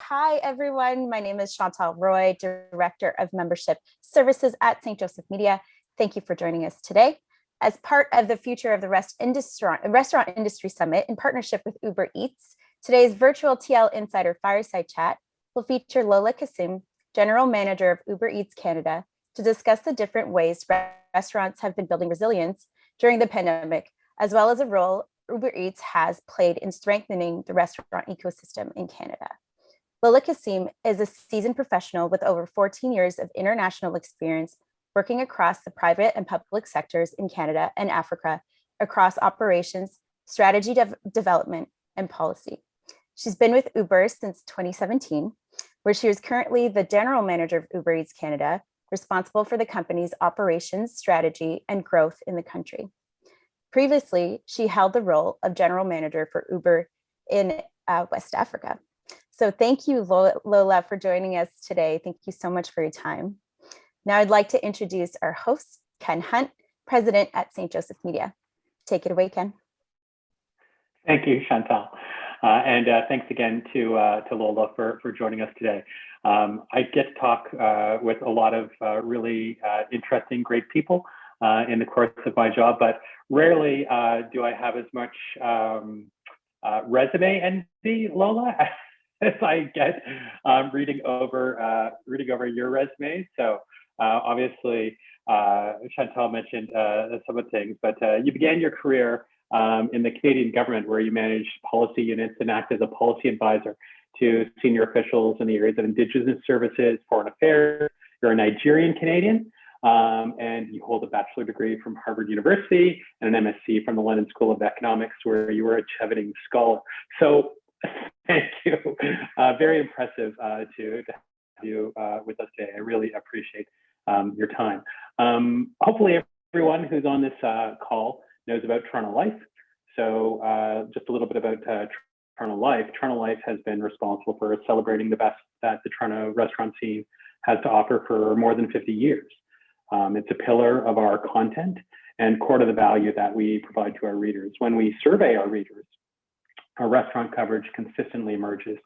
Hi, everyone. My name is Chantal Roy, Director of Membership Services at St. Joseph Media. Thank you for joining us today. As part of the Future of the Restaurant Industry Summit in partnership with Uber Eats, today's virtual TL Insider Fireside Chat will feature Lola Kassim, General Manager of Uber Eats Canada, to discuss the different ways restaurants have been building resilience during the pandemic, as well as a role Uber Eats has played in strengthening the restaurant ecosystem in Canada. Lola Kassim is a seasoned professional with over 14 years of international experience working across the private and public sectors in Canada and Africa across operations, strategy development, and policy. She's been with Uber since 2017, where she is currently the general manager of Uber Eats Canada, responsible for the company's operations, strategy, and growth in the country. Previously, she held the role of general manager for Uber in West Africa. So thank you, Lola, for joining us today. Thank you so much for your time. Now I'd like to introduce our host, Ken Hunt, President at St. Joseph Media. Take it away, Ken. Thank you, Chantal. And thanks again to Lola for joining us today. I get to talk with a lot of really interesting, great people in the course of my job, but rarely do I have as much resume envy, Lola, as I get reading over your resume. So obviously, Chantal mentioned some of the things, but you began your career in the Canadian government, where you managed policy units and acted as a policy advisor to senior officials in the areas of Indigenous services, foreign affairs. You're a Nigerian Canadian, and you hold a bachelor degree from Harvard University and an MSc from the London School of Economics, where you were a Chevening Scholar. So thank you. Very impressive to have you with us today. I really appreciate your time. Hopefully everyone who's on this call knows about Toronto Life. So just a little bit about Toronto Life. Toronto Life has been responsible for celebrating the best that the Toronto restaurant scene has to offer for more than 50 years. It's a pillar of our content and core to the value that we provide to our readers. When we survey our readers, our restaurant coverage consistently emerges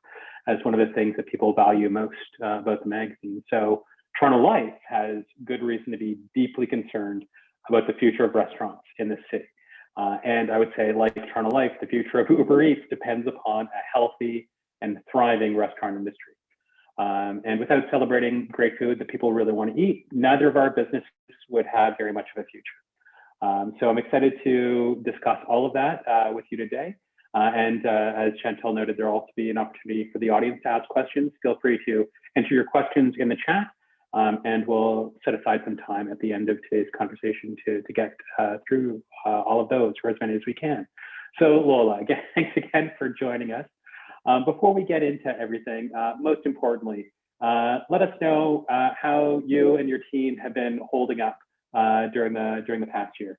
as one of the things that people value most about the magazine. So Toronto Life has good reason to be deeply concerned about the future of restaurants in the city. And I would say, like Toronto Life, the future of Uber Eats depends upon a healthy and thriving restaurant industry. And without celebrating great food that people really want to eat, neither of our businesses would have very much of a future. So I'm excited to discuss all of that with you today. And as Chantal noted, there will also be an opportunity for the audience to ask questions. Feel free to enter your questions in the chat, and we'll set aside some time at the end of today's conversation to get through all of those, or as many as we can. So Lola, again, thanks again for joining us. Before we get into everything, most importantly, let us know how you and your team have been holding up during the past year.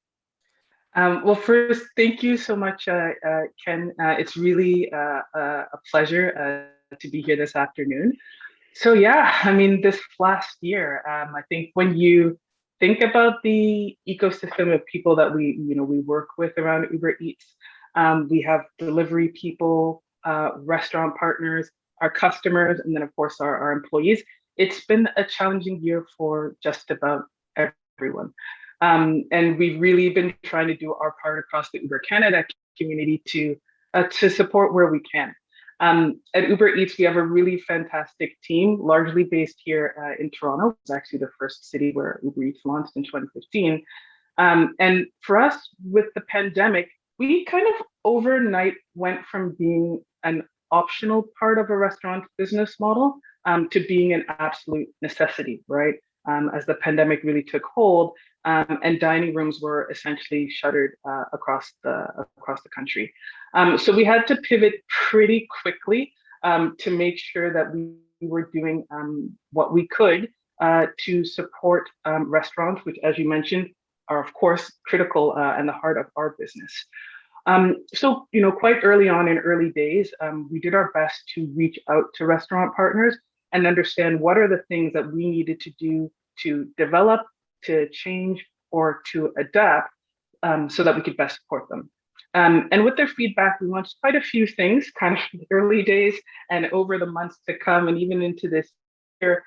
Well, first, thank you so much, Ken. It's really a pleasure to be here this afternoon. So yeah, I mean, this last year, I think when you think about the ecosystem of people that we work with around Uber Eats, we have delivery people, restaurant partners, our customers, and then of course our employees. It's been a challenging year for just about everyone. And we've really been trying to do our part across the Uber Canada community to support where we can. At Uber Eats, we have a really fantastic team, largely based here in Toronto. It's actually the first city where Uber Eats launched in 2015. And for us, with the pandemic, we kind of overnight went from being an optional part of a restaurant business model to being an absolute necessity, right? As the pandemic really took hold, and dining rooms were essentially shuttered across the country. So we had to pivot pretty quickly to make sure that we were doing what we could to support restaurants, which, as you mentioned, are of course critical and the heart of our business. So quite early on in early days, we did our best to reach out to restaurant partners and understand what are the things that we needed to do to develop, to change, or to adapt so that we could best support them. And with their feedback, we launched quite a few things, kind of in the early days and over the months to come, and even into this year.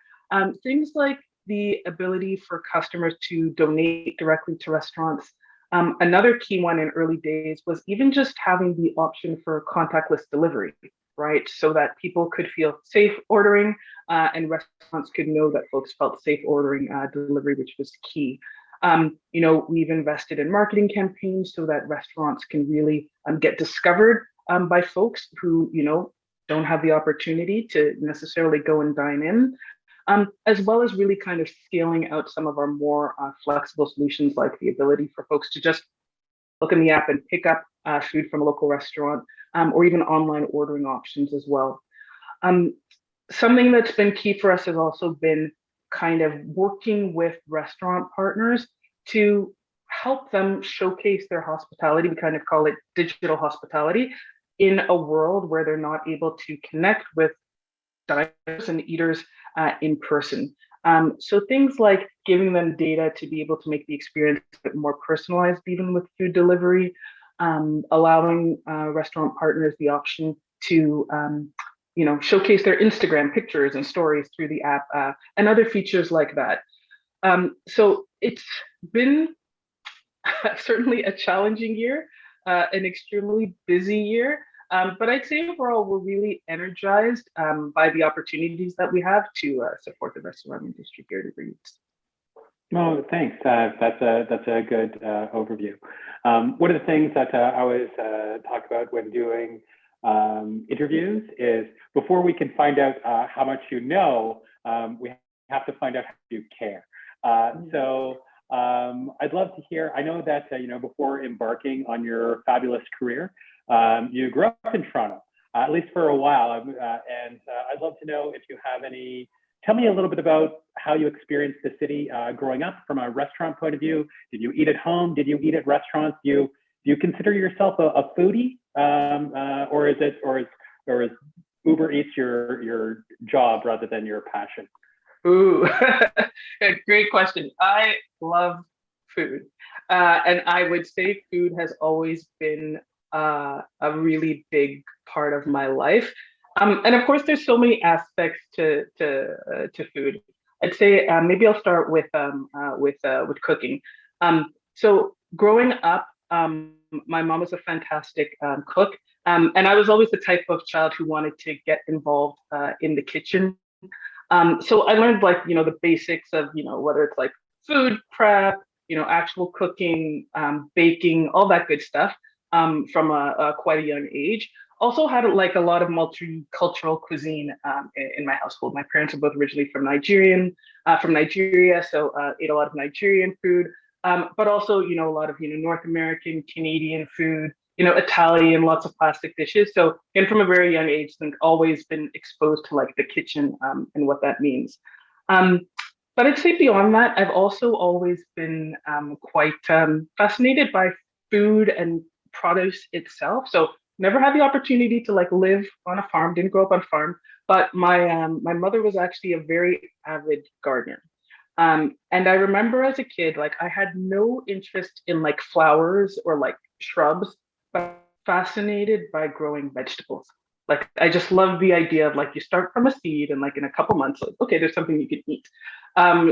Things like the ability for customers to donate directly to restaurants. Another key one in early days was even just having the option for contactless delivery, right? So that people could feel safe ordering and restaurants could know that folks felt safe ordering delivery, which was key. We've invested in marketing campaigns so that restaurants can really get discovered by folks who, don't have the opportunity to necessarily go and dine in, as well as really kind of scaling out some of our more flexible solutions, like the ability for folks to just look in the app and pick up food from a local restaurant, or even online ordering options as well. Something that's been key for us has also been kind of working with restaurant partners to help them showcase their hospitality. We kind of call it digital hospitality in a world where they're not able to connect with diners and eaters in person. So things like giving them data to be able to make the experience a bit more personalized, even with food delivery, allowing restaurant partners the option to showcase their Instagram pictures and stories through the app, and other features like that. So it's been certainly a challenging year, an extremely busy year. But I'd say overall, we're really energized by the opportunities that we have to support the restaurant industry here at Uber Eats. Oh, thanks. That's a good overview. One of the things that I always talk about when doing interviews is before we can find out how much you know, we have to find out how you care. So I'd love to hear. I know that before embarking on your fabulous career, you grew up in Toronto, at least for a while, and I'd love to know if you have any. Tell me a little bit about how you experienced the city growing up from a restaurant point of view. Did you eat at home? Did you eat at restaurants? Do you consider yourself a foodie, or is Uber Eats your job rather than your passion? Ooh, great question. I love food, and I would say food has always been a really big part of my life. And of course, there's so many aspects to food. I'd say maybe I'll start with cooking. So growing up, my mom was a fantastic cook, and I was always the type of child who wanted to get involved in the kitchen. So I learned the basics of whether it's like food prep, actual cooking, baking, all that good stuff from a quite a young age. Also had like a lot of multicultural cuisine in my household. My parents are both originally from Nigeria, so ate a lot of Nigerian food, but also a lot of North American, Canadian food, Italian, lots of plastic dishes. So, and from a very young age, I think always been exposed to like the kitchen and what that means. But I'd say beyond that, I've also always been quite fascinated by food and produce itself. So never had the opportunity to like live on a farm, didn't grow up on a farm, but my mother was actually a very avid gardener. And I remember as a kid, like I had no interest in like flowers or like shrubs, but fascinated by growing vegetables. Like I just love the idea of like you start from a seed and like in a couple months, like, okay, there's something you can eat.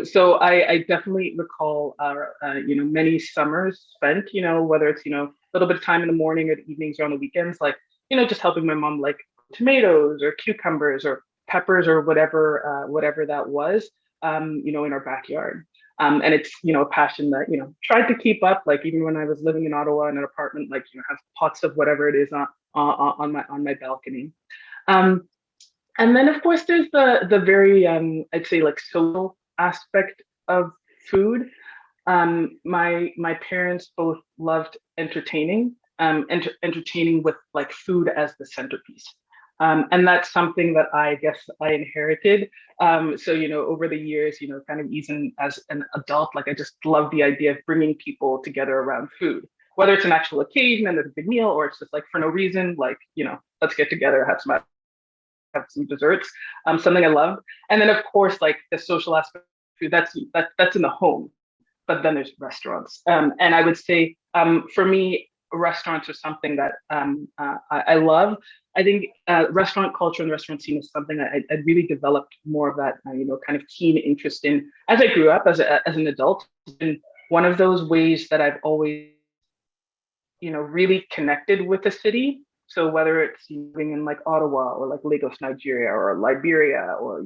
So I definitely recall, many summers spent, whether it's, a little bit of time in the morning or the evenings or on the weekends, like, just helping my mom like tomatoes or cucumbers or peppers or whatever that was, in our backyard. And it's, a passion that, tried to keep up, like even when I was living in Ottawa in an apartment, like, have pots of whatever it is on my balcony. And then of course there's the very, I'd say like social aspect of food. My parents both loved entertaining, entertaining with like food as the centerpiece. And that's something that I guess I inherited. So, over the years, kind of even as an adult, like I just love the idea of bringing people together around food, whether it's an actual occasion and there's a big meal, or it's just like for no reason, like, let's get together, have some desserts, something I love. And then of course, like the social aspect of food, that's in the home, but then there's restaurants. And I would say for me, restaurants are something that I love. I think restaurant culture and the restaurant scene is something that I really developed more of that, kind of keen interest in as I grew up as an adult. And one of those ways that I've always, really connected with the city. So whether it's living in like Ottawa or like Lagos, Nigeria, or Liberia, or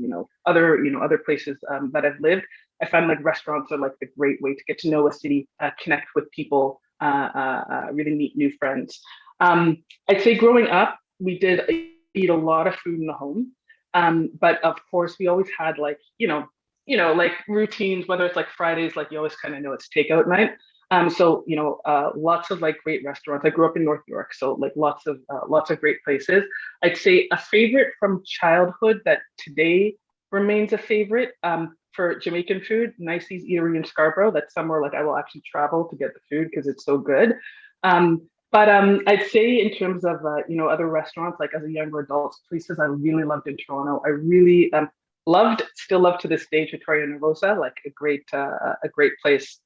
other places that I've lived, I find like restaurants are like the great way to get to know a city, connect with people, really meet new friends. I'd say growing up, we did eat a lot of food in the home, but of course we always had like like routines. Whether it's like Fridays, like you always kind of know it's takeout night. So lots of like great restaurants. I grew up in North York, so like lots of great places. I'd say a favorite from childhood that today remains a favorite for Jamaican food, Nicey's Eatery in Scarborough. That's somewhere like I will actually travel to get the food because it's so good. But I'd say in terms of other restaurants, like as a younger adult, places I really loved in Toronto. I really still love to this day, Trattoria Nervosa, like a great place.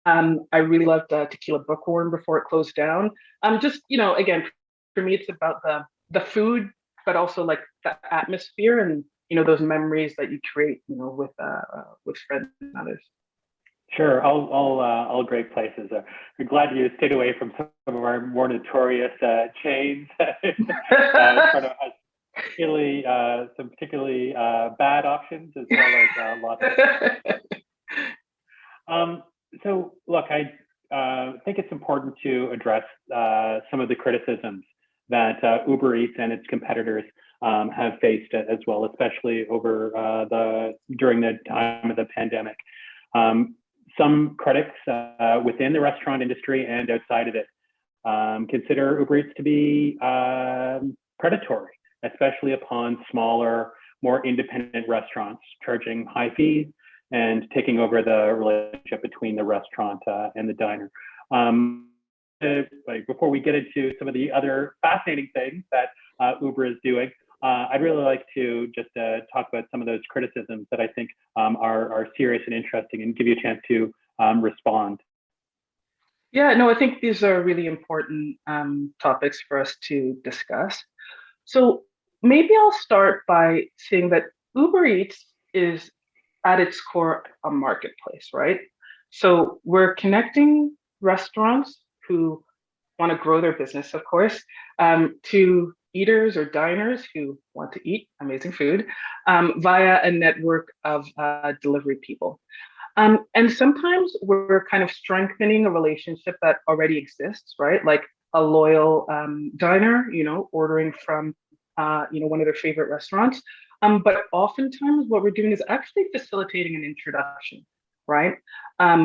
I really loved Tequila Bookhorn before it closed down. Just again, for me, it's about the food, but also like the atmosphere and those memories that you create, with friends and others. Sure, all great places. We're glad you stayed away from some of our more notorious chains. Toronto has some particularly bad options as well as lots of. So look, I think it's important to address some of the criticisms that Uber Eats and its competitors have faced as well, especially during the time of the pandemic. Some critics within the restaurant industry and outside of it consider Uber Eats to be predatory, especially upon smaller, more independent restaurants, charging high fees and taking over the relationship between the restaurant and the diner. Before we get into some of the other fascinating things that Uber is doing, I'd really like to just talk about some of those criticisms that I think are serious and interesting, and give you a chance to respond. Yeah, no, I think these are really important topics for us to discuss. So maybe I'll start by saying that Uber Eats is at its core a marketplace, right? So we're connecting restaurants who want to grow their business, of course, to eaters or diners who want to eat amazing food via a network of delivery people. And sometimes we're kind of strengthening a relationship that already exists, right? Like a loyal diner, ordering from, one of their favorite restaurants. But oftentimes what we're doing is actually facilitating an introduction, right?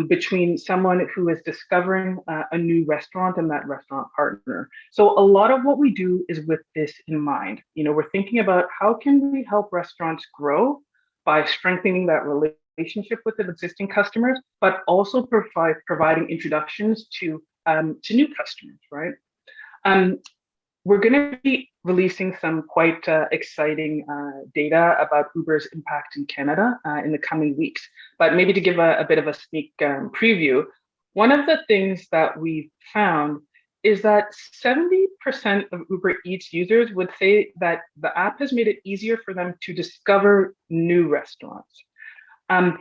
Between someone who is discovering a new restaurant and that restaurant partner. So a lot of what we do is with this in mind. We're thinking about how can we help restaurants grow by strengthening that relationship with the existing customers, but also providing introductions to new customers, right? We're going to be releasing some quite exciting data about Uber's impact in Canada in the coming weeks. But maybe to give a bit of a sneak preview, one of the things that we found is that 70% of Uber Eats users would say that the app has made it easier for them to discover new restaurants. And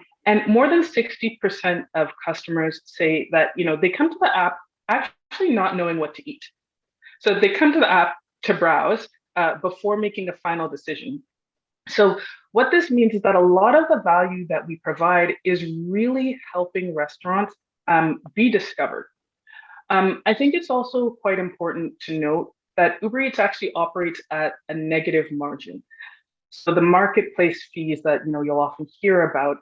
more than 60% of customers say that they come to the app actually not knowing what to eat. So they come to the app to browse before making a final decision. So what this means is that a lot of the value that we provide is really helping restaurants be discovered. I think it's also quite important to note that Uber Eats actually operates at a negative margin. So the marketplace fees that you'll often hear about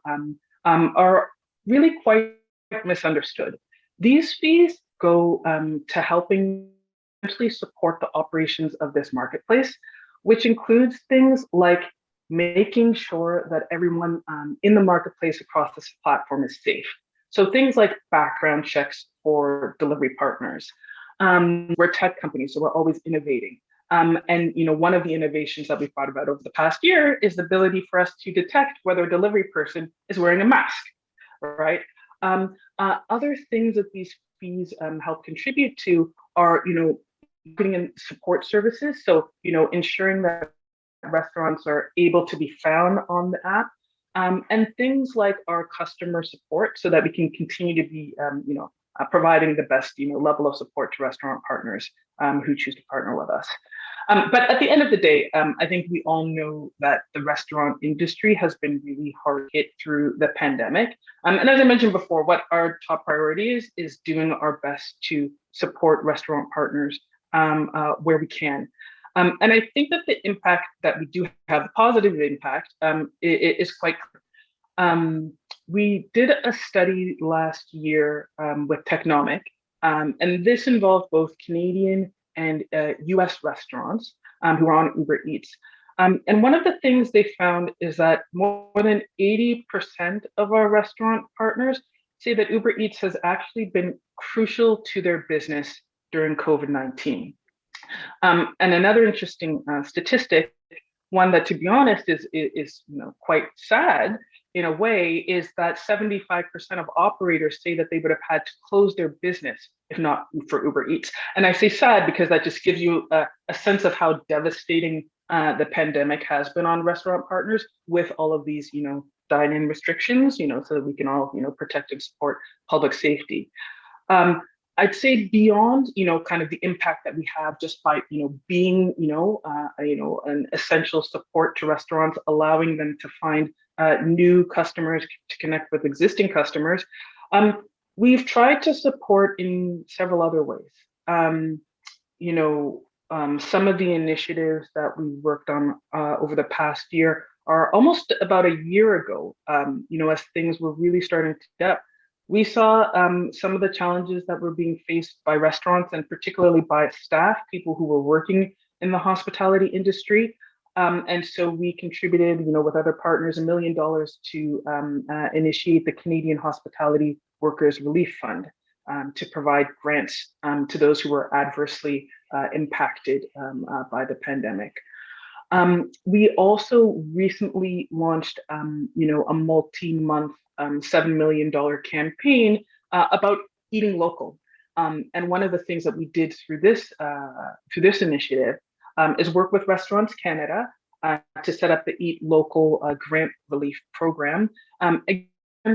are really quite misunderstood. These fees go to helping essentially support the operations of this marketplace, which includes things like making sure that everyone in the marketplace across this platform is safe. So things like background checks for delivery partners. We're tech companies, so we're always innovating. And one of the innovations that we've thought about over the past year is the ability for us to detect whether a delivery person is wearing a mask, right? Other things that these fees help contribute to are, marketing and support services. So, ensuring that restaurants are able to be found on the app, and things like our customer support, so that we can continue to be, providing the best, level of support to restaurant partners who choose to partner with us. But at the end of the day, I think we all know that the restaurant industry has been really hard hit through the pandemic. And as I mentioned before, what our top priority is doing our best to support restaurant partners where we can. And I think that the impact that we do have, the positive impact, is quite clear. We did a study last year with Technomic, and this involved both Canadian and US restaurants who are on Uber Eats. And one of the things they found is that more than 80% of our restaurant partners say that Uber Eats has actually been crucial to their business during COVID-19. And another interesting statistic, one that, to be honest, is quite sad in a way, is that 75% of operators say that they would have had to close their business if not for Uber Eats. And I say sad because that just gives you a sense of how devastating the pandemic has been on restaurant partners with all of these, dine-in restrictions, so that we can all, protect and support public safety. I'd say beyond, kind of the impact that we have just by, being, an essential support to restaurants, allowing them to find new customers, to connect with existing customers. We've tried to support in several other ways. Some of the initiatives that we worked on over the past year are almost about a year ago, as things were really starting to pick up. We saw some of the challenges that were being faced by restaurants, and particularly by staff, people who were working in the hospitality industry. And so we contributed, with other partners, $1 million to initiate the Canadian Hospitality Workers Relief Fund, to provide grants to those who were adversely impacted by the pandemic. We also recently launched, a multi-month $7 million campaign about eating local. And one of the things that we did through this initiative is work with Restaurants Canada to set up the Eat Local grant relief program, again,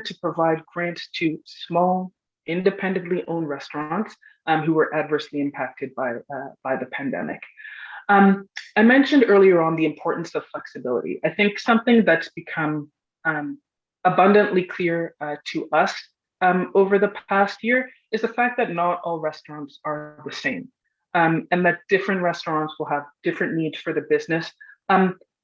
to provide grants to small, independently owned restaurants who were adversely impacted by the pandemic. I mentioned earlier on the importance of flexibility. I think something that's become abundantly clear to us over the past year is the fact that not all restaurants are the same, and that different restaurants will have different needs for the business,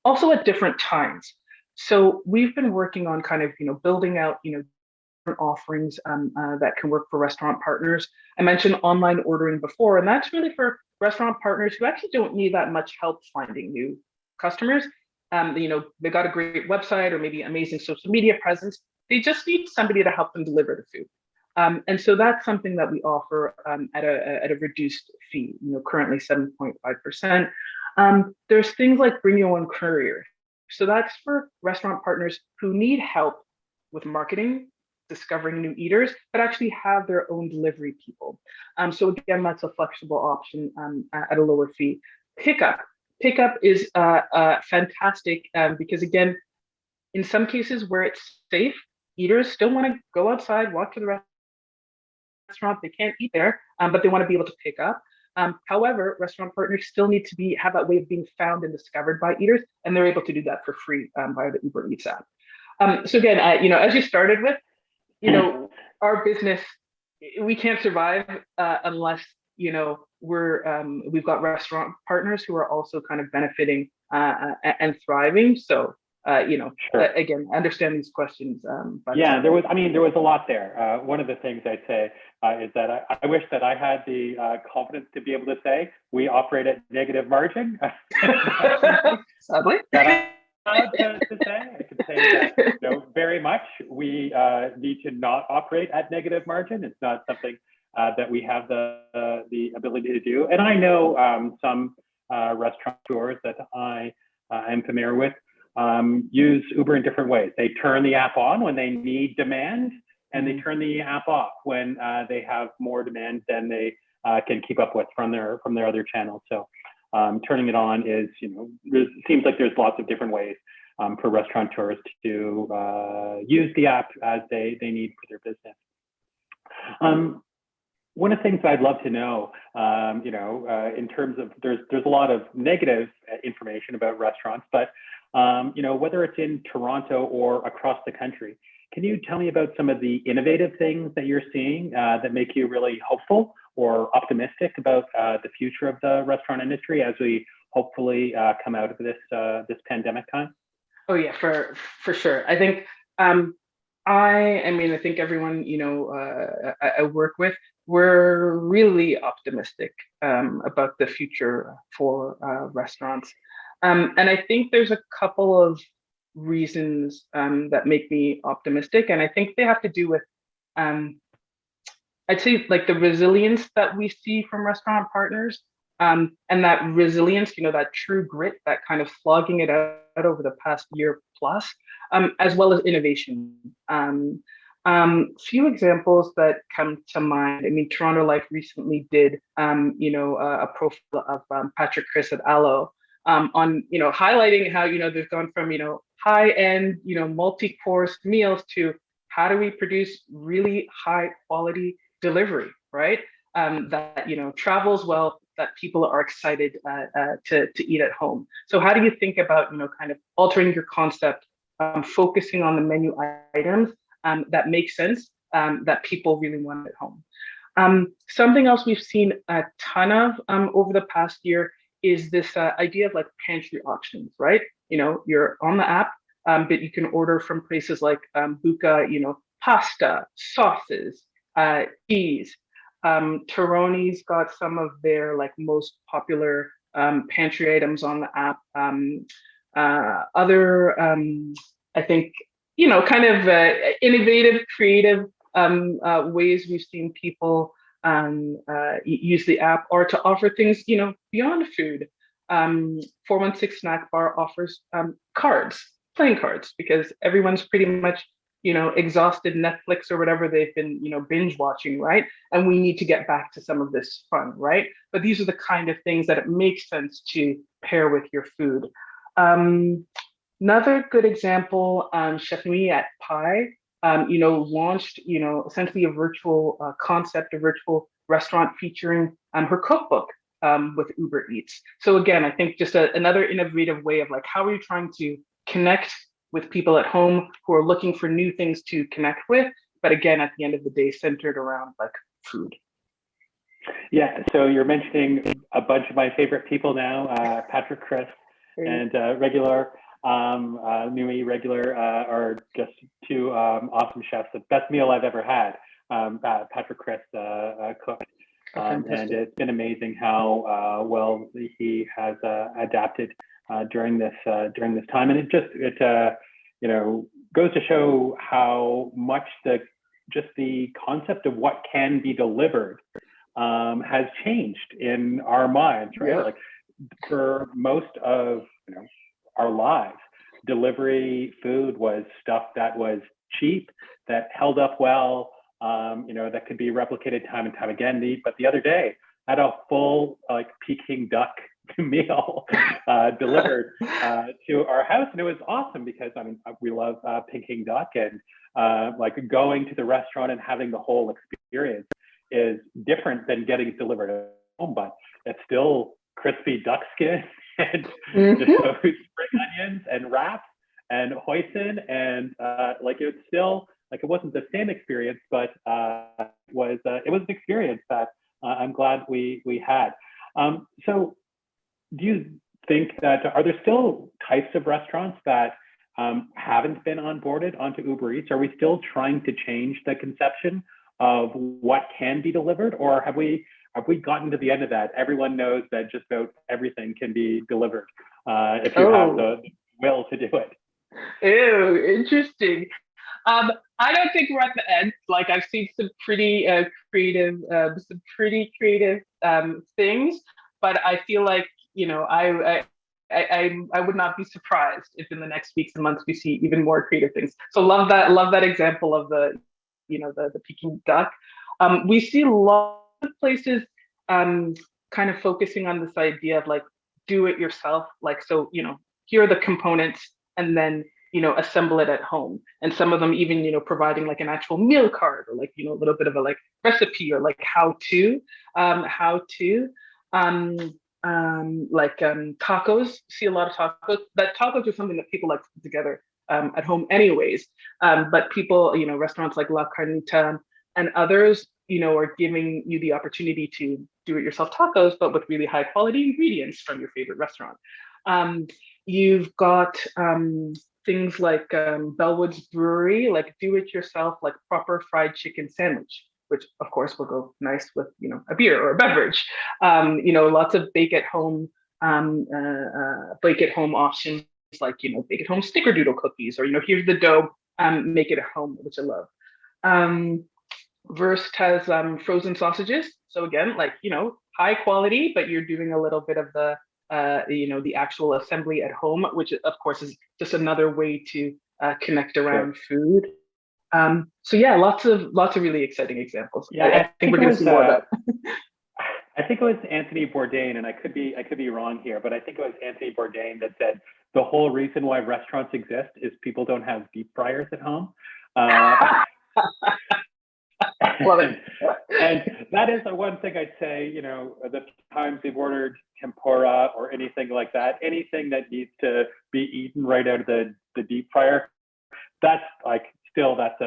also at different times. So we've been working on kind of, building out, different offerings that can work for restaurant partners. I mentioned online ordering before, and that's really for restaurant partners who actually don't need that much help finding new customers. They got a great website or maybe amazing social media presence. They just need somebody to help them deliver the food. And so that's something that we offer at a reduced fee, currently 7.5%. There's things like Bring Your Own Courier. So that's for restaurant partners who need help with marketing, discovering new eaters, but actually have their own delivery people. So again, that's a flexible option at a lower fee. Pickup is fantastic because, again, in some cases where it's safe, eaters still want to go outside, walk to the restaurant. They can't eat there, but they want to be able to pick up. However, restaurant partners still need to have that way of being found and discovered by eaters, and they're able to do that for free via the Uber Eats app. So again, as you started with, our business, we can't survive unless we've got restaurant partners who are also kind of benefiting and thriving. So Sure. Again, I understand these questions. But there was a lot there. One of the things I'd say is that I wish that I had the confidence to be able to say we operate at negative margin. Sadly. To say. I can say that very much we need to not operate at negative margin. It's not something that we have the ability to do. And I know some restaurateurs that I am familiar with use Uber in different ways. They turn the app on when they need demand. and they turn the app off when they have more demand than they can keep up with from their other channels. So turning it on is, it seems like there's lots of different ways for restaurateurs to use the app as they need for their business. One of the things I'd love to know, in terms of, there's a lot of negative information about restaurants, but whether it's in Toronto or across the country, can you tell me about some of the innovative things that you're seeing that make you really hopeful or optimistic about the future of the restaurant industry as we hopefully come out of this pandemic time? Oh yeah, for sure. I think I think everyone I work with, we're really optimistic about the future for restaurants, and I think there's a couple of reasons that make me optimistic, and I think they have to do with I'd say like the resilience that we see from restaurant partners, and that resilience, that true grit, that kind of slogging it out over the past year plus, as well as innovation. Few examples that come to mind. I mean, Toronto Life recently did, a profile of Patrick Chris at Aloe, on highlighting how they've gone from high-end multi-course meals to how do we produce really high quality delivery, right? That travels well, that people are excited to eat at home. So how do you think about kind of altering your concept, focusing on the menu items that make sense, that people really want at home? Something else we've seen a ton of over the past year is this idea of like pantry options, right? You're on the app, but you can order from places like Buka, pasta, sauces, cheese. Taroni's got some of their like most popular pantry items on the app. Other, I think, kind of innovative, creative ways we've seen people use the app are to offer things, beyond food. 416 Snack Bar offers cards, playing cards, because everyone's pretty much exhausted Netflix or whatever they've been, binge watching, right? And we need to get back to some of this fun, right? But these are the kind of things that it makes sense to pair with your food. Another good example, Chef Nui at Pi, launched, essentially a virtual concept, a virtual restaurant featuring her cookbook with Uber Eats. So again, I think just another innovative way of like, how are you trying to connect with people at home who are looking for new things to connect with, but again, at the end of the day, centered around like food. Yeah, so you're mentioning a bunch of my favorite people now, Patrick Chris and Regular, Nui Regular are just two awesome chefs. The best meal I've ever had, Patrick Chris cooked. And it's been amazing how well he has adapted during this time, and it goes to show how much the concept of what can be delivered has changed in our minds, right? Yeah. Like for most of our lives, delivery food was stuff that was cheap, that held up well, that could be replicated time and time again. But the other day, I had a full like Peking duck meal delivered to our house, and it was awesome because we love Peking duck, and like going to the restaurant and having the whole experience is different than getting it delivered at home, but it's still crispy duck skin and spring onions and wraps and hoisin, and like it was still like it wasn't the same experience, but it was an experience that I'm glad we had. So do you think that are there still types of restaurants that haven't been onboarded onto Uber Eats? Are we still trying to change the conception of what can be delivered, or have we gotten to the end of that? Everyone knows that just about everything can be delivered if you have the will to do it. Ew, interesting. I don't think we're at the end. Like I've seen some pretty creative things, but I feel like I would not be surprised if in the next weeks and months we see even more creative things. So love that example of the the Peking duck. We see lots of places kind of focusing on this idea of like do it yourself, like, so, here are the components, and then, assemble it at home. And some of them even, providing like an actual meal card, or like, a little bit of a like recipe, or like tacos. See a lot of tacos. That tacos are something that people like to put together at home anyways. But people, restaurants like La Carnita and others, are giving you the opportunity to do it yourself tacos, but with really high quality ingredients from your favorite restaurant. You've got things like Bellwood's Brewery, like do it yourself, like proper fried chicken sandwich, which of course will go nice with, a beer or a beverage. Lots of bake at home options, like, bake at home snickerdoodle cookies, or, here's the dough, make it at home, which I love. Verst has frozen sausages. So again, like, high quality, but you're doing a little bit of the, the actual assembly at home, which of course is just another way to connect around food. So yeah, lots of really exciting examples. Yeah, I think we're going to see more of that. I think it was Anthony Bourdain, and I could be wrong here, but I think it was Anthony Bourdain that said the whole reason why restaurants exist is people don't have deep fryers at home. Love it. And that is the one thing I'd say, the times we've ordered tempura or anything like that, anything that needs to be eaten right out of the deep fryer, that's like, still, that's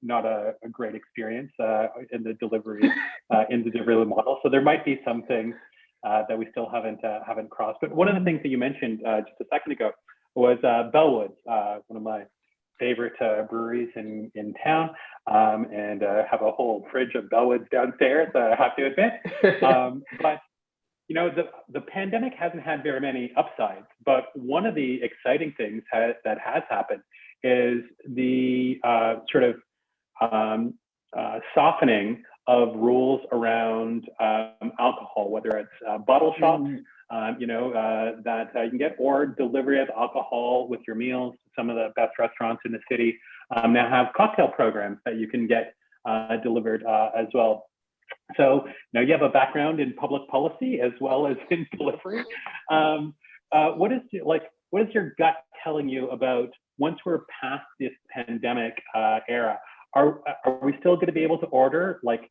not a great experience in the delivery model. So there might be some things that we still haven't crossed. But one of the things that you mentioned just a second ago was Bellwood, one of my favorite breweries in town, and have a whole fridge of Bellwoods downstairs, I have to admit. But the pandemic hasn't had very many upsides, but one of the exciting things that has happened is the sort of softening of rules around alcohol, whether it's bottle shops, that you can get, or delivery of alcohol with your meals. Some of the best restaurants in the city now have cocktail programs that you can get delivered as well. So now you have a background in public policy as well as in delivery. What is your gut telling you about, once we're past this pandemic era, are we still going to be able to order like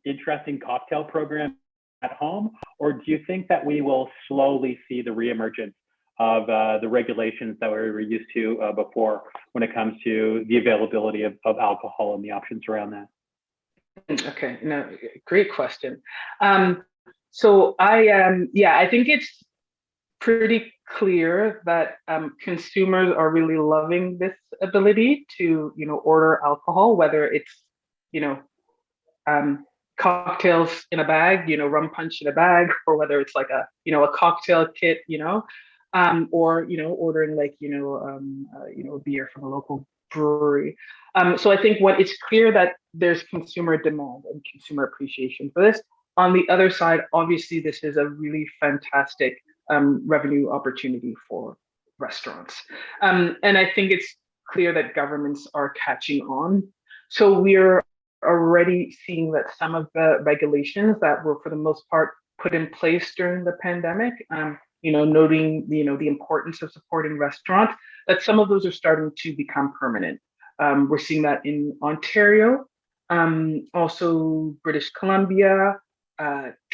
interesting cocktail programs at home, or do you think that we will slowly see the reemergence of the regulations that we were used to before when it comes to the availability of alcohol and the options around that? Okay, no, great question. So I think it's pretty clear that consumers are really loving this ability to, order alcohol, whether it's, cocktails in a bag, rum punch in a bag, or whether it's like a cocktail kit, or, ordering like, a beer from a local brewery. So I think it's clear that there's consumer demand and consumer appreciation for this. On the other side, obviously, this is a really fantastic revenue opportunity for restaurants. And I think it's clear that governments are catching on. So we're already seeing that some of the regulations that were, for the most part, put in place during the pandemic, noting the importance of supporting restaurants, that some of those are starting to become permanent. We're seeing that in Ontario, also British Columbia,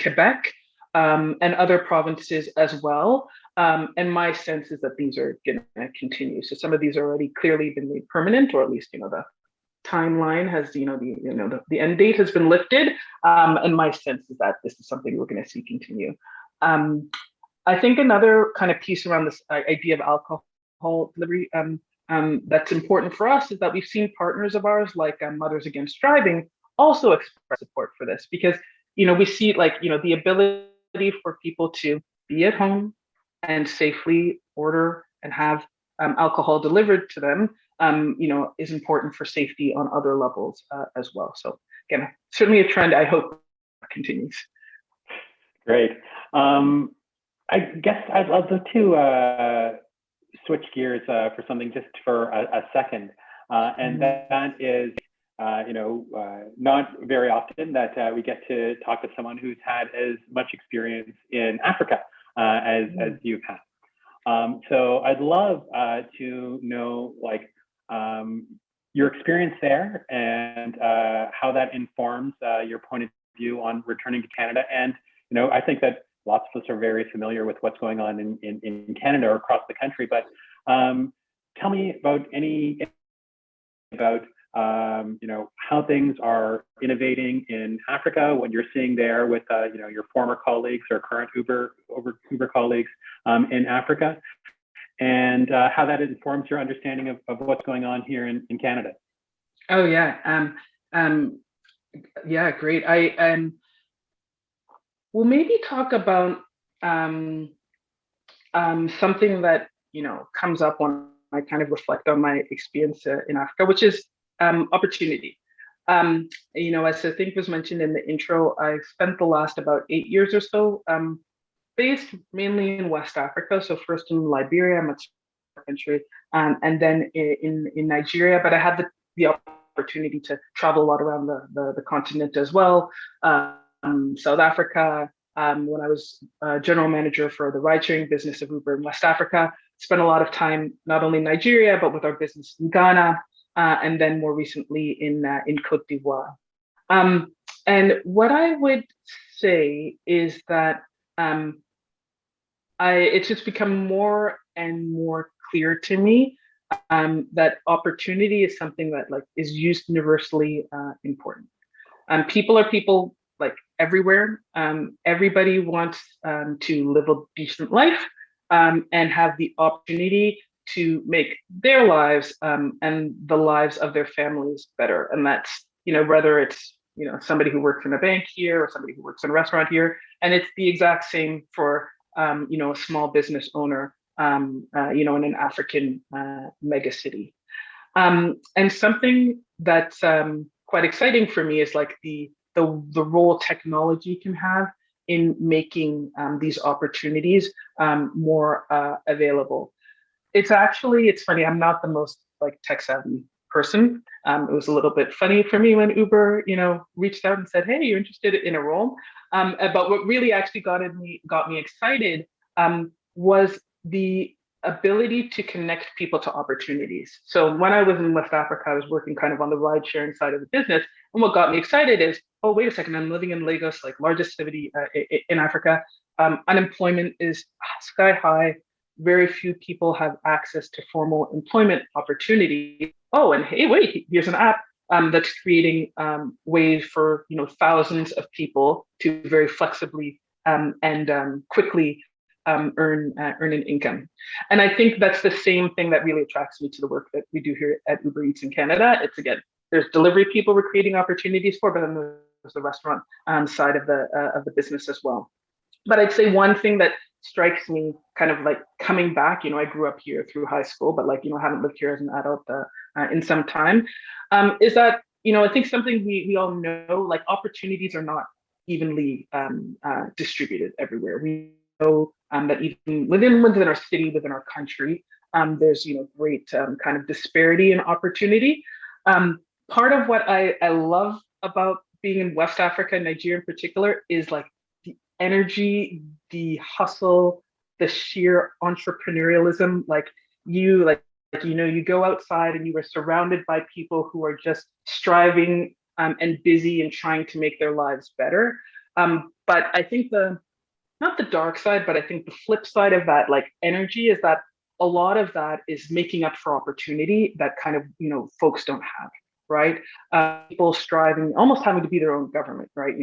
Quebec, and other provinces as well. And my sense is that these are going to continue. So some of these are already clearly been made permanent, or at least the timeline has, the end date has been lifted. And my sense is that this is something we're going to see continue. I think another kind of piece around this idea of alcohol delivery that's important for us is that we've seen partners of ours, like Mothers Against Driving, also express support for this, because we see the ability for people to be at home and safely order and have alcohol delivered to them, is important for safety on other levels as well. So again, certainly a trend I hope continues. Great. I guess I'd love to switch gears for something just for a second, and that is not very often that we get to talk to someone who's had as much experience in Africa as you've had. So I'd love to know your experience there and how that informs your point of view on returning to Canada. And I think that lots of us are very familiar with what's going on in Canada or across the country. But tell me about how things are innovating in Africa, what you're seeing there with your former colleagues or current Uber colleagues in Africa, and how that informs your understanding of what's going on here in Canada. Oh yeah, yeah, great. We'll maybe talk about something that comes up when I kind of reflect on my experience in Africa, which is opportunity. As I think was mentioned in the intro, I spent the last about 8 years or so based mainly in West Africa. So first in Liberia, much country, and then in Nigeria. But I had the opportunity to travel a lot around the continent as well. South Africa, when I was general manager for the ride-sharing business of Uber in West Africa, spent a lot of time not only in Nigeria but with our business in Ghana, and then more recently in Cote d'Ivoire. And what I would say is that it's just become more and more clear to me that opportunity is something that is used universally important. People are people everywhere. Everybody wants to live a decent life and have the opportunity to make their lives and the lives of their families better. And that's, whether it's, somebody who works in a bank here or somebody who works in a restaurant here. And it's the exact same for, a small business owner, in an African megacity. And something that's quite exciting for me is the role technology can have in making these opportunities more available. It's funny, I'm not the most tech savvy person. It was a little bit funny for me when Uber, reached out and said, "Hey, you're interested in a role?" But what really actually got me excited was the ability to connect people to opportunities. So when I was in West Africa, I was working kind of on the ride sharing side of the business. And what got me excited is, oh, wait a second, I'm living in Lagos, largest city in Africa. Unemployment is sky high. Very few people have access to formal employment opportunities. Oh, and hey, wait, here's an app that's creating ways for thousands of people to very flexibly and quickly earn an income. And I think that's the same thing that really attracts me to the work that we do here at Uber Eats in Canada. It's there's delivery people we're creating opportunities for, but then there's the restaurant side of the business as well. But I'd say one thing that strikes me kind of coming back, I grew up here through high school, but haven't lived here as an adult in some time, is that, I think something we all know, opportunities are not evenly distributed everywhere. We know that even within our city, within our country, there's great kind of disparity in opportunity. Part of what I love about being in West Africa, Nigeria in particular, is the energy, the hustle, the sheer entrepreneurialism. You go outside and you are surrounded by people who are just striving and busy and trying to make their lives better. But I think not the dark side, but I think the flip side of that energy is that a lot of that is making up for opportunity that kind of folks don't have, right? People striving, almost having to be their own government, right?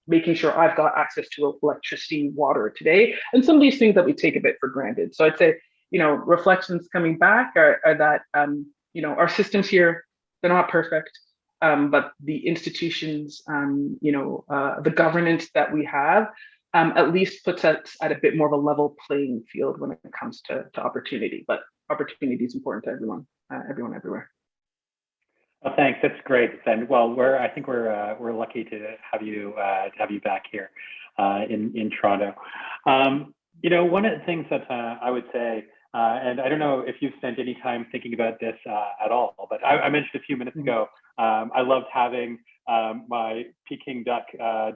Making sure I've got access to electricity, water today, and some of these things that we take a bit for granted. So I'd say, reflections coming back are that, our systems here, they're not perfect, but the institutions, the governance that we have, at least puts us at a bit more of a level playing field when it comes to opportunity. But opportunity is important to everyone everywhere. Well, thanks. That's great. And well, I think we're lucky to have you back here in Toronto. One of the things that I would say, and I don't know if you've spent any time thinking about this at all, but I mentioned a few minutes ago I loved having my Peking duck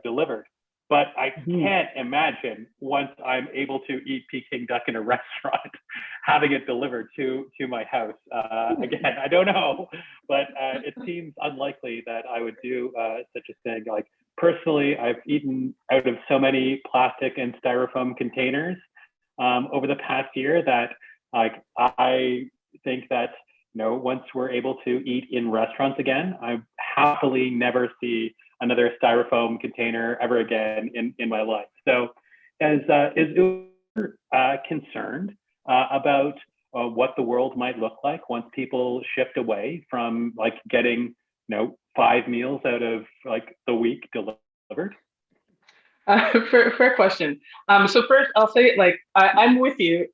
delivered. But I can't imagine once I'm able to eat Peking duck in a restaurant, having it delivered to my house. Again, I don't know, but it seems unlikely that I would do such a thing. Like personally, I've eaten out of so many plastic and styrofoam containers over the past year that like I think that once we're able to eat in restaurants again, I happily never see another styrofoam container ever again in my life. So is Uber concerned about what the world might look like once people shift away from like getting 5 meals out of like the week delivered? Fair question. So first, I'll say like I'm with you.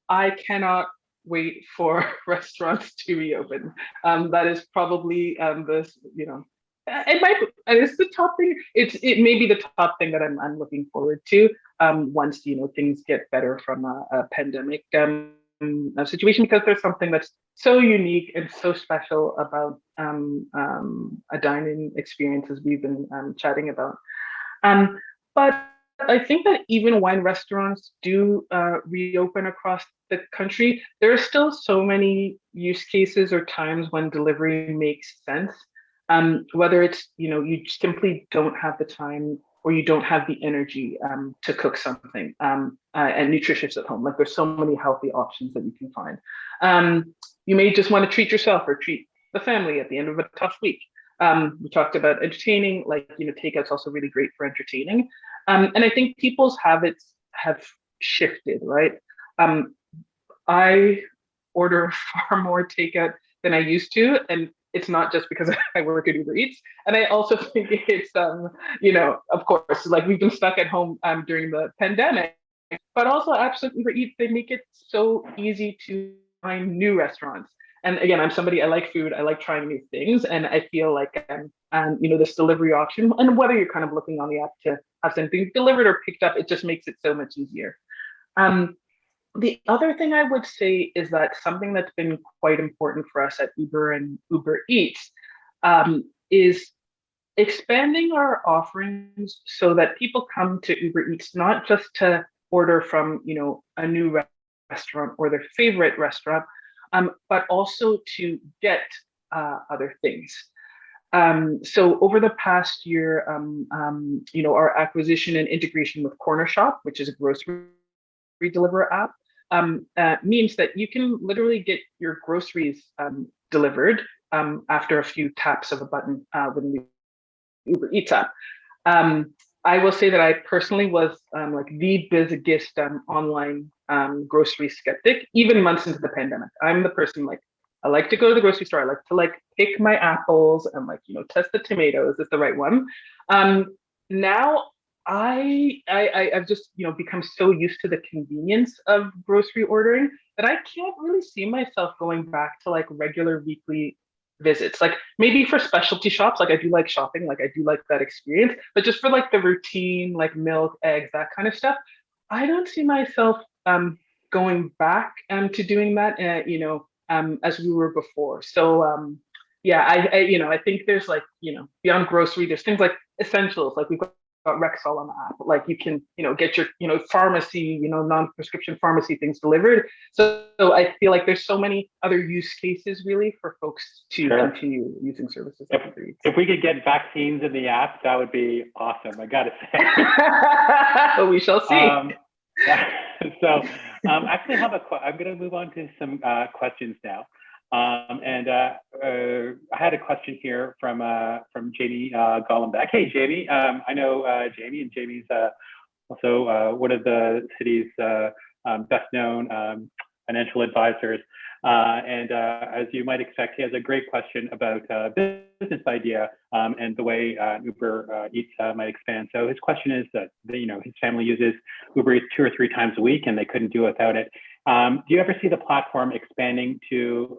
I cannot wait for restaurants to reopen. That is probably this, it might. It's the top thing. It may be the top thing that I'm looking forward to. Once things get better from a pandemic situation, because there's something that's so unique and so special about a dining experience, as we've been chatting about. But I think that even when restaurants do reopen across the country, there are still so many use cases or times when delivery makes sense. Whether it's you simply don't have the time or you don't have the energy to cook something and nutritious at home. Like there's so many healthy options that you can find. You may just want to treat yourself or treat the family at the end of a tough week. We talked about entertaining, like takeout's also really great for entertaining. And I think people's habits have shifted, right? I order far more takeout than I used to, and it's not just because I work at Uber Eats. And I also think it's, of course, like we've been stuck at home during the pandemic, but also absolutely Uber Eats, they make it so easy to find new restaurants. And again, I'm somebody, I like food, I like trying new things, and I feel like this delivery option, and whether you're kind of looking on the app to have something delivered or picked up, it just makes it so much easier. The other thing I would say is that something that's been quite important for us at Uber and Uber Eats is expanding our offerings so that people come to Uber Eats not just to order from a new restaurant or their favorite restaurant, but also to get other things. So over the past year, our acquisition and integration with Corner Shop, which is a grocery delivery app, means that you can literally get your groceries delivered after a few taps of a button within the Uber Eats app. I will say that I personally was like the biggest online grocery skeptic, even months into the pandemic. I'm the person like I like to go to the grocery store. I like to like pick my apples and like test the tomatoes. Is the right one. Now I've just become so used to the convenience of grocery ordering that I can't really see myself going back to like regular weekly visits. Like maybe for specialty shops, like I do like shopping, like I do like that experience, but just for like the routine, like milk, eggs, that kind of stuff, I don't see myself going back to doing that, as we were before. So yeah, I think there's like beyond grocery, there's things like essentials, like we've got Rexall on the app. Like you can, get your, pharmacy, non-prescription pharmacy things delivered. So I feel like there's so many other use cases really for folks to continue using services. If we could get vaccines in the app, that would be awesome. I gotta say. We shall see. So actually I'm going to move on to some questions now. I had a question here from Jamie Gollenbeck. Hey, Jamie. I know Jamie, and Jamie's also one of the city's best known financial advisors. As you might expect, he has a great question about business idea and the way Uber Eats might expand. So his question is that his family uses Uber Eats 2 or 3 times a week, and they couldn't do without it. Do you ever see the platform expanding to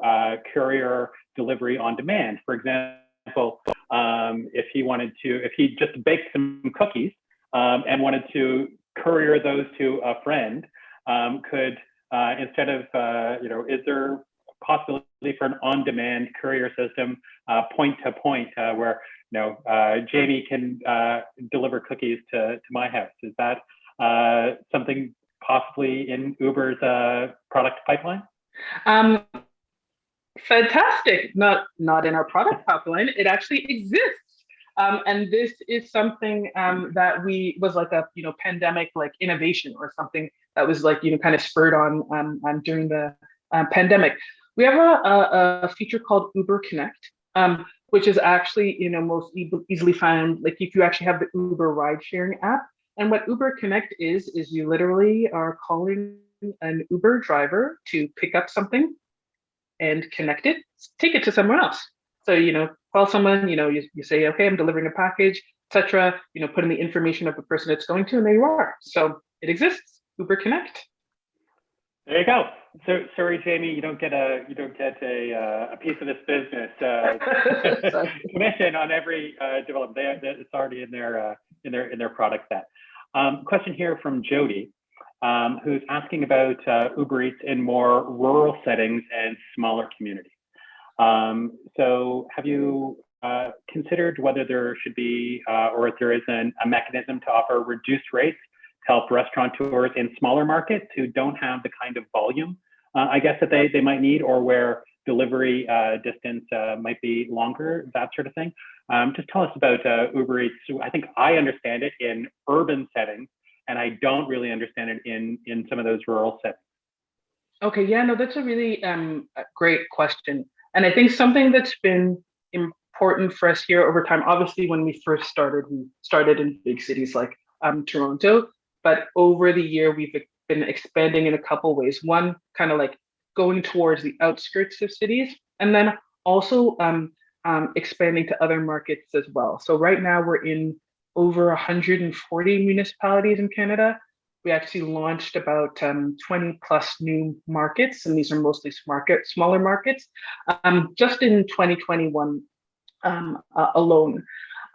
courier delivery on demand? For example, if he just baked some cookies and wanted to courier those to a friend, could instead of is there possibility for an on-demand courier system, point to point, where Jamie can deliver cookies to my house. Is that something possibly in Uber's product pipeline? Fantastic. Not in our product pipeline. It actually exists. And this is something that was like a pandemic like innovation, or something that was like kind of spurred on during the pandemic. We have a feature called Uber Connect, which is actually most easily found like if you actually have the Uber ride sharing app. And what Uber Connect is you literally are calling an Uber driver to pick up something and connect it, take it to someone else. So, call someone, you say, okay, I'm delivering a package, etc. Put in the information of the person it's going to, and there you are. So it exists, Uber Connect. There you go. So sorry, Jamie, you don't get a piece of this business commission on every development. It's already in their product set. Question here from Jody, who's asking about Uber Eats in more rural settings and smaller communities. So have you considered whether there should be, or if there is a mechanism to offer reduced rates to help restaurateurs in smaller markets who don't have the kind of volume, I guess, that they might need, or where delivery distance might be longer, that sort of thing? Just tell us about Uber Eats. I think I understand it in urban settings, and I don't really understand it in some of those rural settings. Okay, yeah, no, that's a really great question. And I think something that's been important for us here over time, obviously when we started in big cities like Toronto, but over the year, we've been expanding in a couple ways. One, kind of like going towards the outskirts of cities, and then also expanding to other markets as well. So right now we're in over 140 municipalities in Canada. We actually launched about 20 plus new markets, and these are mostly smaller markets, just in 2021 alone.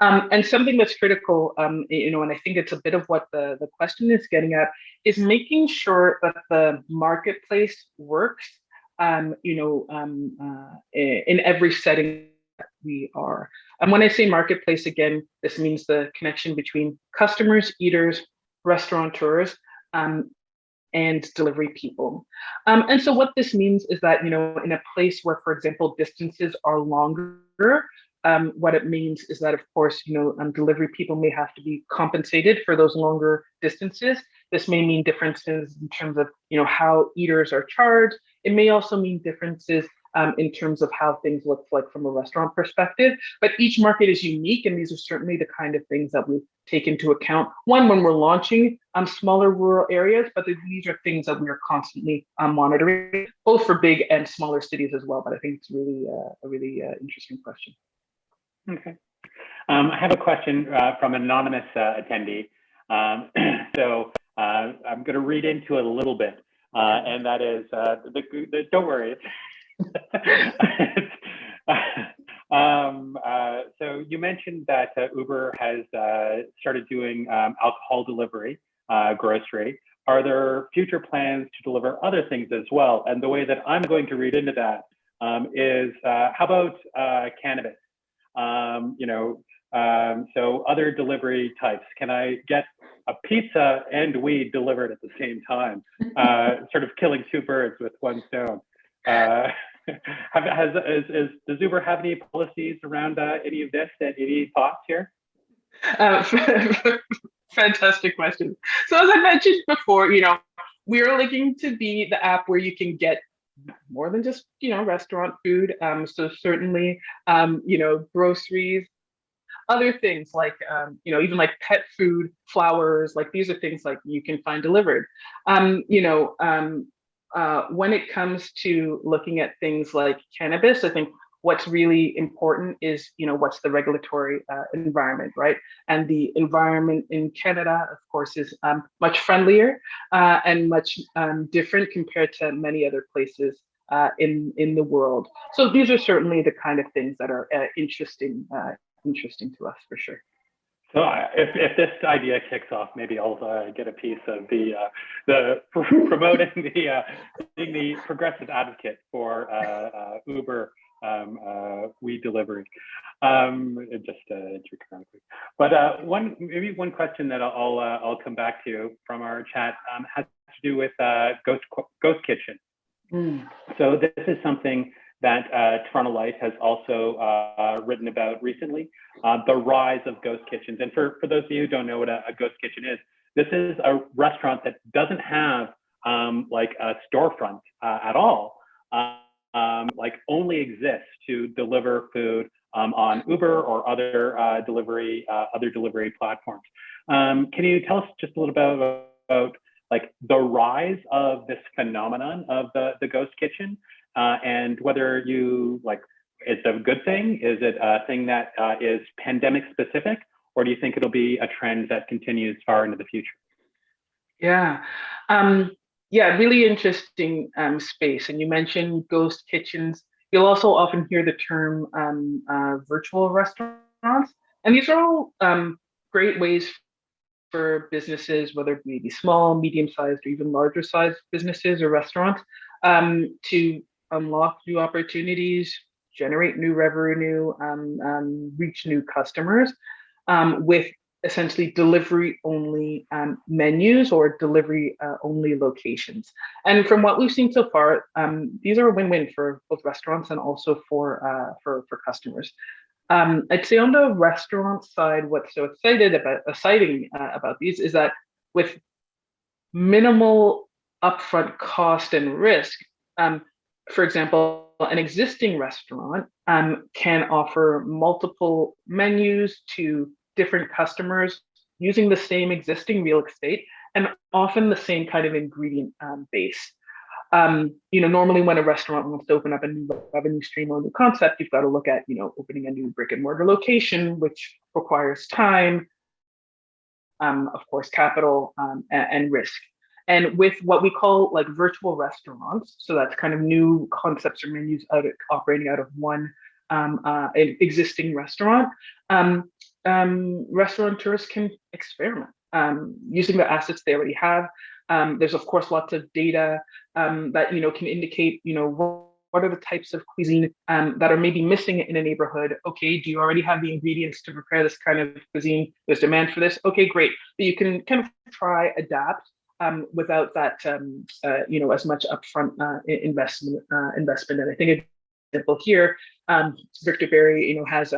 And something that's critical, and I think it's a bit of what the question is getting at, is making sure that the marketplace works, in every setting that we are. And when I say marketplace, again, this means the connection between customers, eaters, restaurateurs, and delivery people. And so what this means is that, in a place where, for example, distances are longer, what it means is that, of course, delivery people may have to be compensated for those longer distances. This may mean differences in terms of, how eaters are charged. It may also mean differences in terms of how things look like from a restaurant perspective. But each market is unique, and these are certainly the kind of things that we take into account. One, when we're launching smaller rural areas, but these are things that we are constantly monitoring, both for big and smaller cities as well. But I think it's really a really interesting question. Okay. I have a question from an anonymous attendee. So I'm going to read into it a little bit, and that is, don't worry. So you mentioned that Uber has started doing alcohol delivery, grocery. Are there future plans to deliver other things as well? And the way that I'm going to read into that is, how about cannabis? So other delivery types. Can I get a pizza and weed delivered at the same time? Sort of killing two birds with one stone. Does Uber have any policies around any of this? Any thoughts here? Fantastic question. So as I mentioned before, we are looking to be the app where you can get more than just restaurant food. So certainly, groceries, other things like even like pet food, flowers, like these are things like you can find delivered. When it comes to looking at things like cannabis, I think what's really important is, what's the regulatory environment, right? And the environment in Canada, of course, is much friendlier and much different compared to many other places in the world. So these are certainly the kind of things that are interesting to us for sure. So if this idea kicks off, maybe I'll get a piece of the promoting being the progressive advocate for Uber we delivery, just chronically. But maybe one question that I'll come back to from our chat has to do with Ghost Kitchen. So this is something that Toronto Life has also written about recently, the rise of ghost kitchens. And for those of you who don't know what a ghost kitchen is, this is a restaurant that doesn't have like a storefront at all, like only exists to deliver food on Uber or other delivery platforms. Can you tell us just a little bit about like the rise of this phenomenon of the ghost kitchen? And whether you like, it's a good thing? Is it a thing that is pandemic specific, or do you think it'll be a trend that continues far into the future? Yeah, really interesting space. And you mentioned ghost kitchens. You'll also often hear the term virtual restaurants, and these are all great ways for businesses, whether it be small, medium-sized, or even larger-sized businesses or restaurants, to unlock new opportunities, generate new revenue, reach new customers with essentially delivery-only menus or delivery-only locations. And from what we've seen so far, these are a win-win for both restaurants and also for customers. I'd say on the restaurant side, what's so exciting about these is that with minimal upfront cost and risk, for example, an existing restaurant can offer multiple menus to different customers using the same existing real estate and often the same kind of ingredient base. Normally when a restaurant wants to open up a new revenue stream or a new concept, you've got to look at, opening a new brick and mortar location, which requires time, of course, capital and risk. And with what we call like virtual restaurants, so that's kind of new concepts or menus operating out of one existing restaurant, restaurateurs can experiment using the assets they already have. There's of course lots of data that can indicate what are the types of cuisine that are maybe missing in a neighborhood. Okay, do you already have the ingredients to prepare this kind of cuisine? There's demand for this. Okay, great. But you can kind of try adapt without that as much upfront investment. And I think an example here, Victor Berry has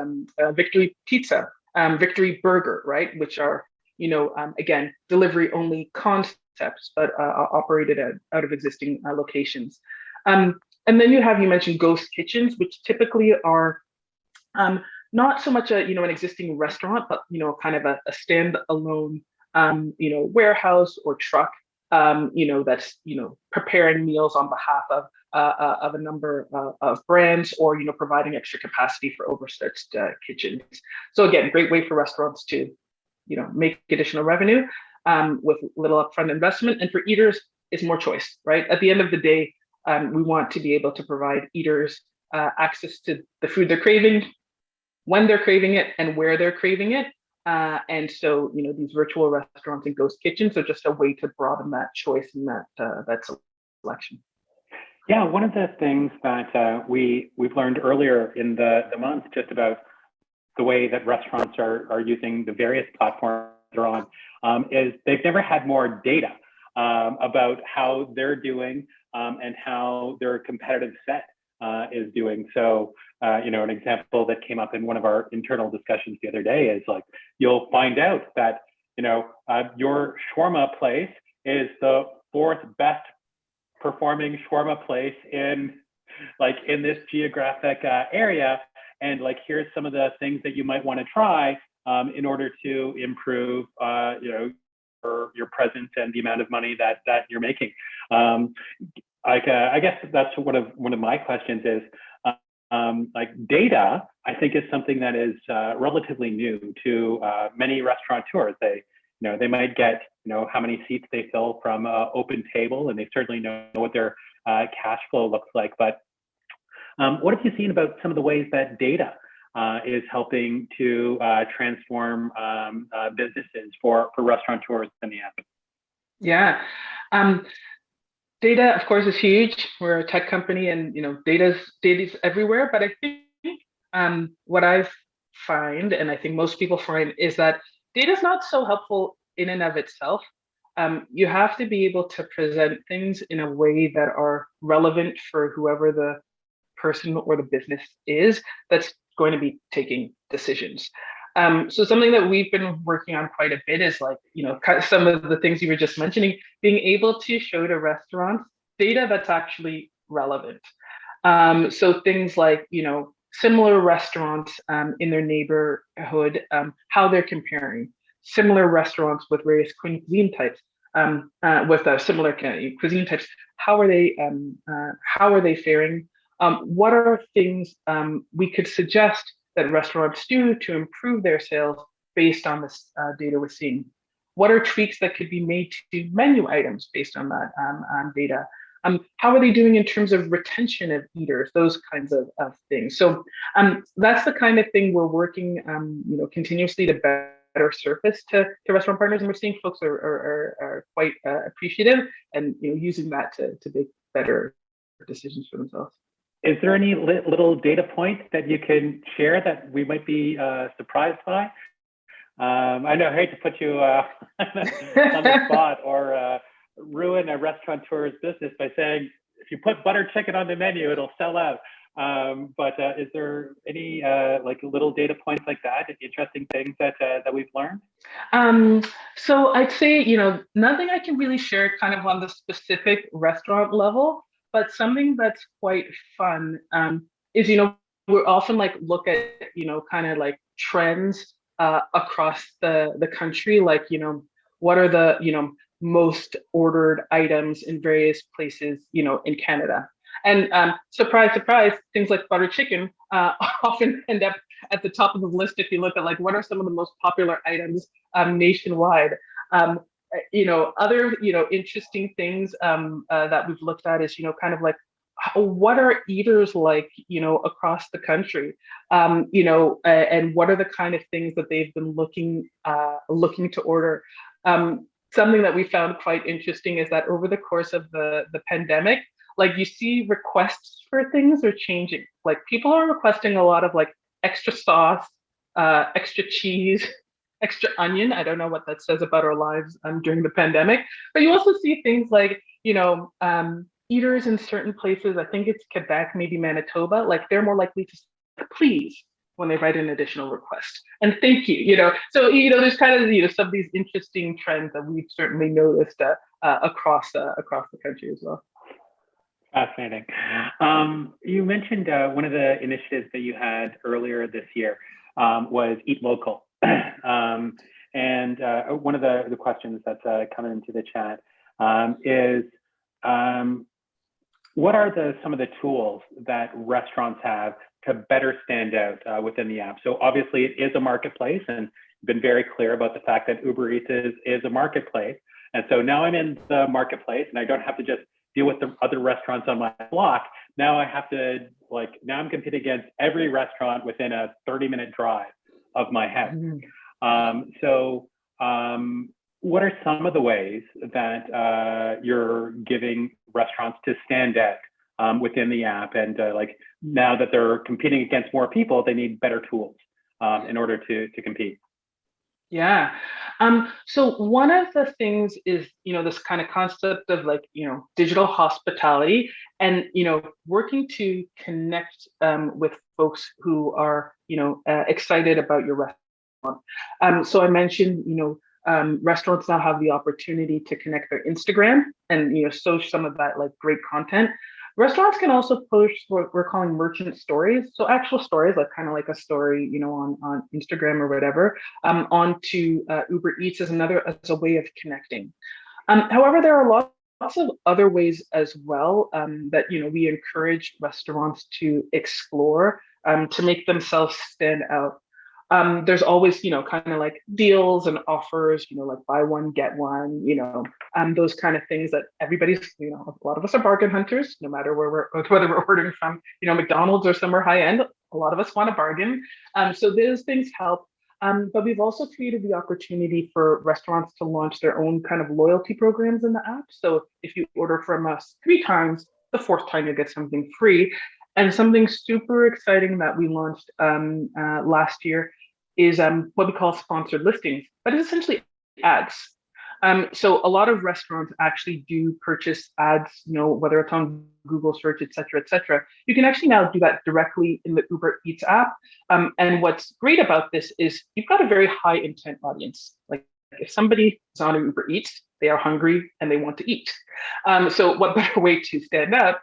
Victory Pizza, Victory Burger, right, which are again delivery only concepts, but operated out of existing locations. And then you mentioned ghost kitchens, which typically are not so much an existing restaurant, but kind of a standalone warehouse or truck that's preparing meals on behalf of a number of brands, or providing extra capacity for overstretched kitchens. So again, great way for restaurants to make additional revenue with little upfront investment, and for eaters, it's more choice, right? At the end of the day, we want to be able to provide eaters access to the food they're craving, when they're craving it, and where they're craving it. And so, these virtual restaurants and ghost kitchens are just a way to broaden that choice and that selection. Yeah, one of the things that we've learned earlier in the month, just about the way that restaurants are using the various platforms they're on, is they've never had more data about how they're doing and how their competitive set is doing. So, an example that came up in one of our internal discussions the other day is like, you'll find out that, your shawarma place is the fourth best performing shawarma place in this geographic area. And like, here's some of the things that you might want to try in order to improve, your presence and the amount of money that you're making. I guess that's one of my questions is, data, I think, is something that is relatively new to many restaurateurs. They might get, how many seats they fill from open table, and they certainly know what their cash flow looks like. But what have you seen about some of the ways that data is helping to transform businesses for restaurateurs in the app. Yeah. Data, of course, is huge. We're a tech company, and data's everywhere. But I think what I find, and I think most people find, is that data is not so helpful in and of itself. You have to be able to present things in a way that are relevant for whoever the person or the business is that's going to be taking decisions. So something that we've been working on quite a bit is like, some of the things you were just mentioning, being able to show to restaurants data that's actually relevant. So things like, similar restaurants in their neighborhood, how they're comparing, similar restaurants with various cuisine types, with similar cuisine types, how are they faring? What are things we could suggest that restaurants do to improve their sales based on this data we're seeing? What are tweaks that could be made to menu items based on that data? How are they doing in terms of retention of eaters? Those kinds of things. So that's the kind of thing we're working, continuously to better surface to restaurant partners, and we're seeing folks are quite appreciative and using that to make better decisions for themselves. Is there any little data point that you can share that we might be surprised by? I know I hate to put you on the spot or ruin a restaurateur's business by saying, if you put butter chicken on the menu, it'll sell out. But is there any like little data points like that, interesting things that we've learned? So I'd say, nothing I can really share kind of on the specific restaurant level, but something that's quite fun is, we're often like look at, kind of like trends across the country, like, what are the, most ordered items in various places, in Canada. And surprise, surprise, things like butter chicken often end up at the top of the list if you look at like what are some of the most popular items nationwide. Other interesting things that we've looked at is kind of like what are eaters like across the country, and what are the kind of things that they've been looking to order. Something that we found quite interesting is that over the course of the pandemic, like you see requests for things are changing. Like people are requesting a lot of like extra sauce, extra cheese, extra onion. I don't know what that says about our lives during the pandemic, but you also see things like, eaters in certain places, I think it's Quebec, maybe Manitoba, like they're more likely to say, please, when they write an additional request. And thank you, So, there's kind of, some of these interesting trends that we've certainly noticed across the country as well. Fascinating. You mentioned one of the initiatives that you had earlier this year was Eat Local. And one of the questions that's coming into the chat is, what are some of the tools that restaurants have to better stand out within the app? So obviously it is a marketplace, and been very clear about the fact that Uber Eats is a marketplace. And so now I'm in the marketplace and I don't have to just deal with the other restaurants on my block. Now I have to now I'm competing against every restaurant within a 30-minute drive of my house. What are some of the ways that you're giving restaurants to stand out within the app? And now that they're competing against more people, they need better tools in order to compete. Yeah. So one of the things is, this kind of concept of digital hospitality and, working to connect with folks who are, excited about your restaurant. So I mentioned, restaurants now have the opportunity to connect their Instagram and, show some of that great content. Restaurants can also post what we're calling merchant stories. So actual stories, kind of like a story, on Instagram or whatever, onto Uber Eats as a way of connecting. However, there are lots of other ways as well that, we encourage restaurants to explore to make themselves stand out. There's always, kind of like deals and offers, like buy one, get one, those kind of things that everybody's, a lot of us are bargain hunters, no matter whether we're ordering from, McDonald's or somewhere high end. a lot of us want a bargain. So those things help. But we've also created the opportunity for restaurants to launch their own kind of loyalty programs in the app. So if you order from us 3 times, the fourth time you get something free. And something super exciting that we launched last year is what we call sponsored listings, but it's essentially ads. So a lot of restaurants actually do purchase ads, whether it's on Google search, et cetera, et cetera. You can actually now do that directly in the Uber Eats app. And what's great about this is you've got a very high intent audience. Like if somebody is on Uber Eats, they are hungry and they want to eat. So what better way to stand out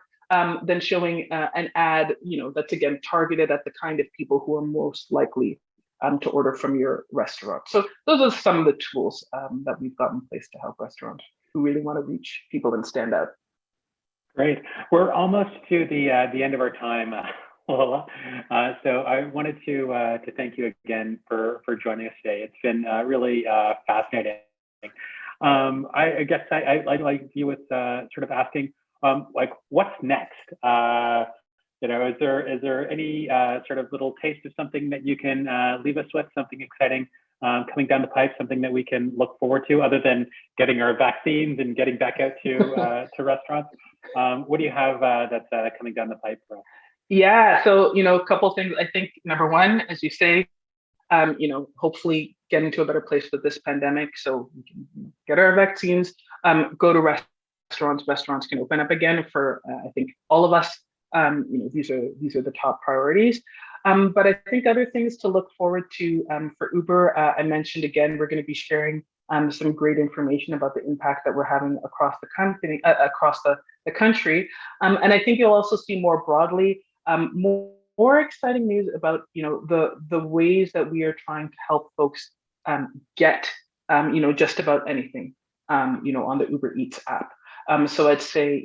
than showing an ad, that's again targeted at the kind of people who are most likely to order from your restaurant. So those are some of the tools that we've got in place to help restaurants who really want to reach people and stand out. Great. We're almost to the end of our time, Lola. So I wanted to thank you again for joining us today. It's been really fascinating. I guess I like you with sort of asking like what's next. Is there any sort of little taste of something that you can leave us with, something exciting coming down the pipe, something that we can look forward to, other than getting our vaccines and getting back out to restaurants? What do you have that's coming down the pipe for us? Yeah, so a couple of things. I think number one, as you say, hopefully getting to a better place with this pandemic, so we can get our vaccines, go to restaurants. Restaurants can open up again for I think all of us. These are the top priorities. But I think other things to look forward to for Uber. I mentioned again, we're going to be sharing some great information about the impact that we're having across the company, across the country. And I think you'll also see more broadly more exciting news about the ways that we are trying to help folks get just about anything on the Uber Eats app. So I'd say,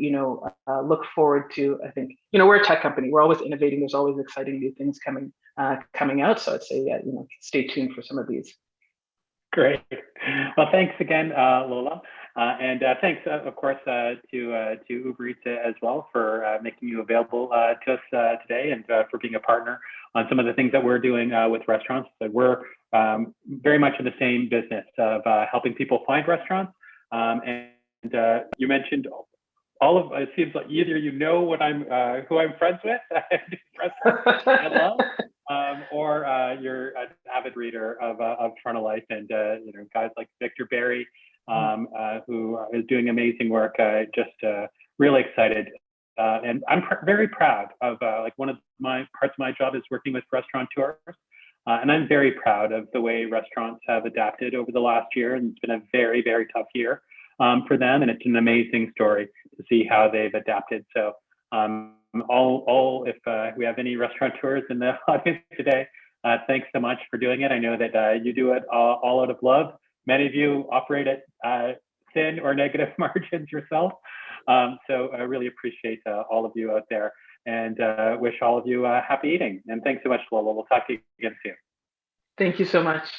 look forward to, I think, we're a tech company. We're always innovating. There's always exciting new things coming out. So I'd say, stay tuned for some of these. Great. Well, thanks again, Lola. And thanks, of course, to Uber Eats as well for making you available to us today, and for being a partner on some of the things that we're doing with restaurants. So we're very much in the same business of helping people find restaurants. And you mentioned it seems like either what who I'm friends with, restaurants I love, or you're an avid reader of Toronto Life, and guys like Victor Barry, who is doing amazing work. Just really excited, and I'm very proud of one of my parts of my job is working with restaurateurs, and I'm very proud of the way restaurants have adapted over the last year, and it's been a very, very tough year for them, and it's an amazing story to see how they've adapted. So if we have any restaurateurs in the audience today, thanks so much for doing it. I know that you do it all out of love. Many of you operate at thin or negative margins yourself. So I really appreciate all of you out there, and wish all of you happy eating. And thanks so much, Lola. We'll talk to you again soon. Thank you so much.